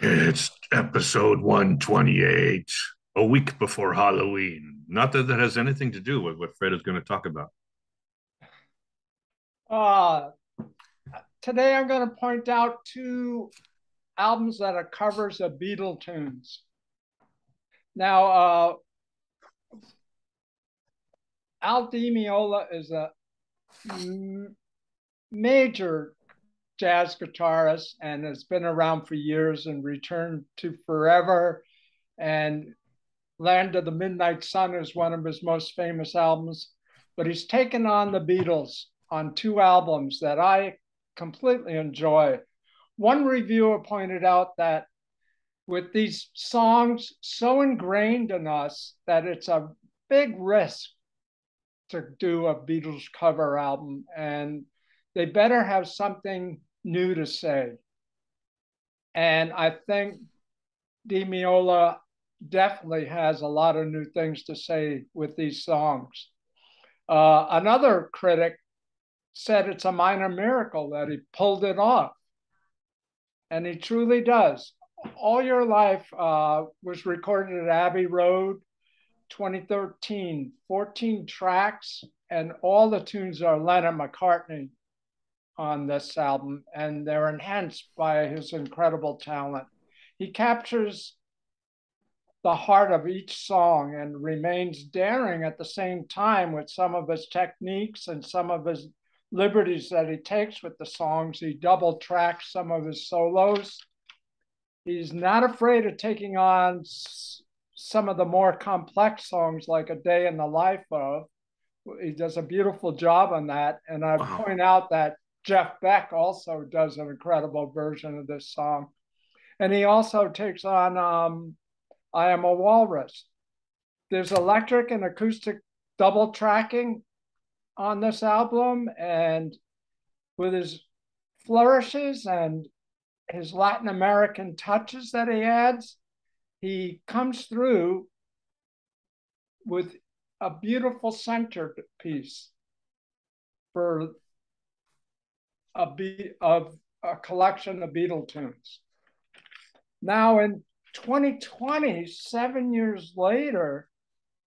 It's episode 128, a week before Halloween. Not that that has anything to do with what Fred is going to talk about. Uh, Today I'm going to point out two albums that are covers of Beatle tunes. Now, Al Di Meola is a major jazz guitarist and has been around for years and returned to Forever and Land of the Midnight Sun is one of his most famous albums. But he's taken on the Beatles on two albums that I completely enjoy. One reviewer pointed out that with these songs so ingrained in us that it's a big risk to do a Beatles cover album, and they better have something new to say. And I think DiMEOLA definitely has a lot of new things to say with these songs. Another critic said it's a minor miracle that he pulled it off, and he truly does. All Your Life was recorded at Abbey Road, 2013, 14 tracks, and all the tunes are Lennon-McCartney on this album, and they're enhanced by his incredible talent. He captures the heart of each song and remains daring at the same time with some of his techniques and some of his liberties that he takes with the songs. He double tracks some of his solos. He's not afraid of taking on some of the more complex songs like A Day in the Life of. He does a beautiful job on that. And I Wow. point out that Jeff Beck also does an incredible version of this song. And he also takes on I Am a Walrus. There's electric and acoustic double tracking on this album. And with his flourishes and his Latin American touches that he adds, he comes through with a beautiful centerpiece for a collection of Beatle tunes. Now in 2020, 7 years later,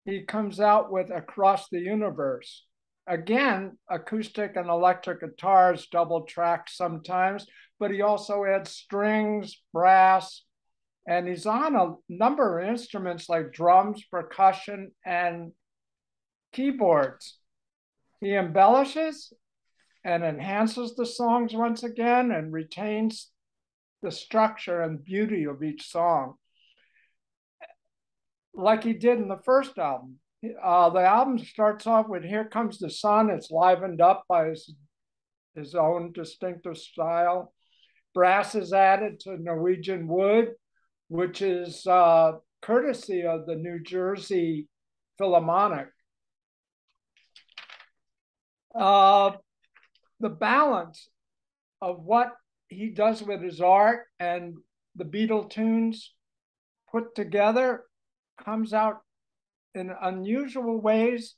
he comes out with Across the Universe. Again, acoustic and electric guitars, double tracked sometimes, but he also adds strings, brass, and he's on a number of instruments like drums, percussion, and keyboards. He embellishes and enhances the songs once again and retains the structure and beauty of each song, like he did in the first album. The album starts off with Here Comes the Sun. It's livened up by his own distinctive style. Brass is added to Norwegian wood, which is courtesy of the New Jersey Philharmonic. Uh, the balance of what he does with his art and the Beatle tunes put together comes out in unusual ways.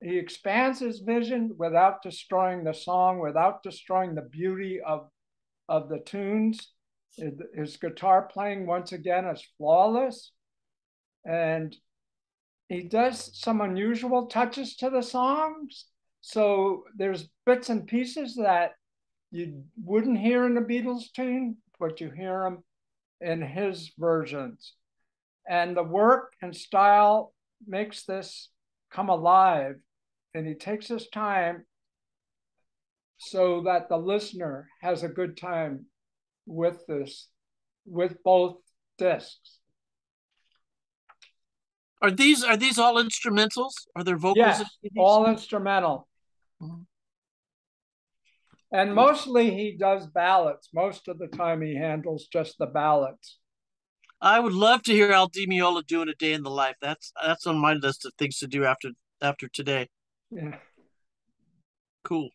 He expands his vision without destroying the song, without destroying the beauty of the tunes. His guitar playing, once again, is flawless. And he does some unusual touches to the songs. So there's bits and pieces that you wouldn't hear in the Beatles tune, but you hear them in his versions. And the work and style makes this come alive. And he takes his time so that the listener has a good time with this, with both discs. Are these all instrumentals? Are there vocals Yes, in these? all instrumental. Mhm. And mostly he does ballads. Most of the time he handles just the ballads. I would love to hear Al Di Meola doing A Day in the Life. That's on my list of things to do after today. Yeah. Cool.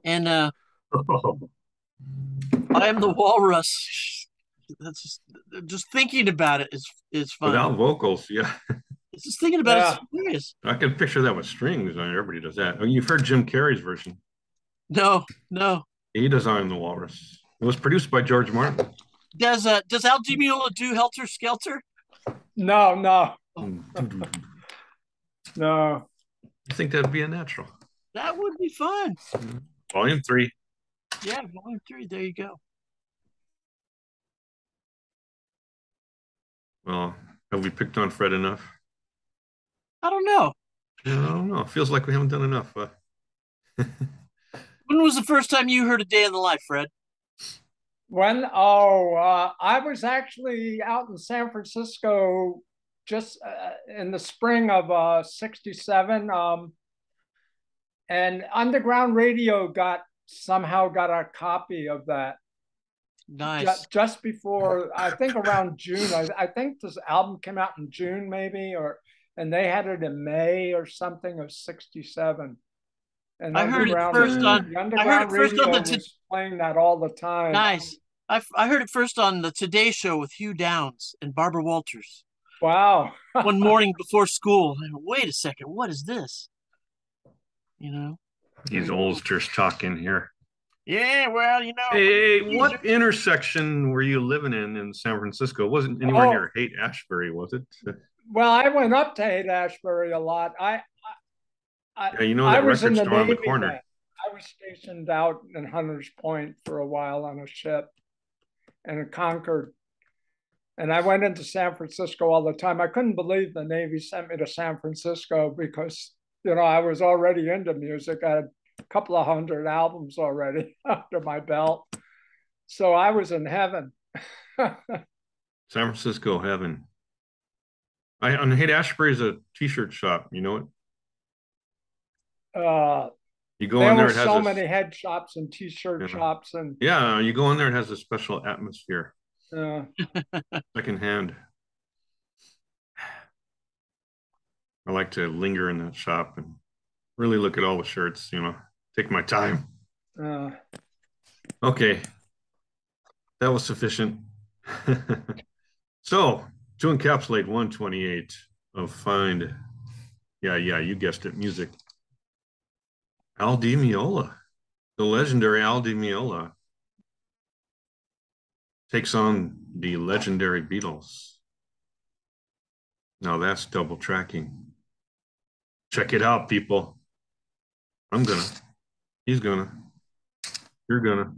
And I Am the Walrus. That's just thinking about it is fun. Without vocals, yeah. Just thinking about it's Yeah. hilarious. I can picture that with strings. I mean, everybody does that. I mean, you've heard Jim Carrey's version. No, no. He does I Am the Walrus. It was produced by George Martin. Does Al DiMeola do Helter Skelter? No, no, You no. think that'd be a natural? That would be fun. Volume 3. Yeah, volume 3. There you go. Well, have we picked on Fred enough? I don't know. I don't know. It feels like we haven't done enough. When was the first time you heard A Day in the Life, Fred? When? Oh, I was actually out in San Francisco just in the spring of '67, and Underground Radio somehow got a copy of that Nice. just before, I think around June. I think this album came out in June, maybe, and they had it in May or something of '67. And I heard it first on. the I heard it Underground first on Radio the. was playing that all the time. Nice. I heard it first on the Today Show with Hugh Downs and Barbara Walters. Wow. One morning before school. Wait a second. What is this? You know. These oldsters talking here. Yeah, well, you know. Hey, what intersection were you living in San Francisco? It wasn't anywhere near Haight-Ashbury, was it? Well, I went up to Haight-Ashbury a lot. Yeah, you know that record store on the corner. Then. I was stationed out in Hunters Point for a while on a ship and in Concord. And I went into San Francisco all the time. I couldn't believe the Navy sent me to San Francisco because, I was already into music. I had a couple of hundred albums already under my belt. So I was in heaven. San Francisco heaven. On Haight-Ashbury is a t-shirt shop. You know it? You go in there, it has so many head shops and t-shirt shops, and you go in there, it has a special atmosphere. Secondhand. I like to linger in that shop and really look at all the shirts, take my time. Okay, that was sufficient. So to encapsulate 128 of fine, you guessed it, music. Al DiMeola, the legendary Al DiMeola, takes on the legendary Beatles. Now that's double tracking. Check it out, people. I'm gonna. He's gonna. You're gonna.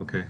Okay.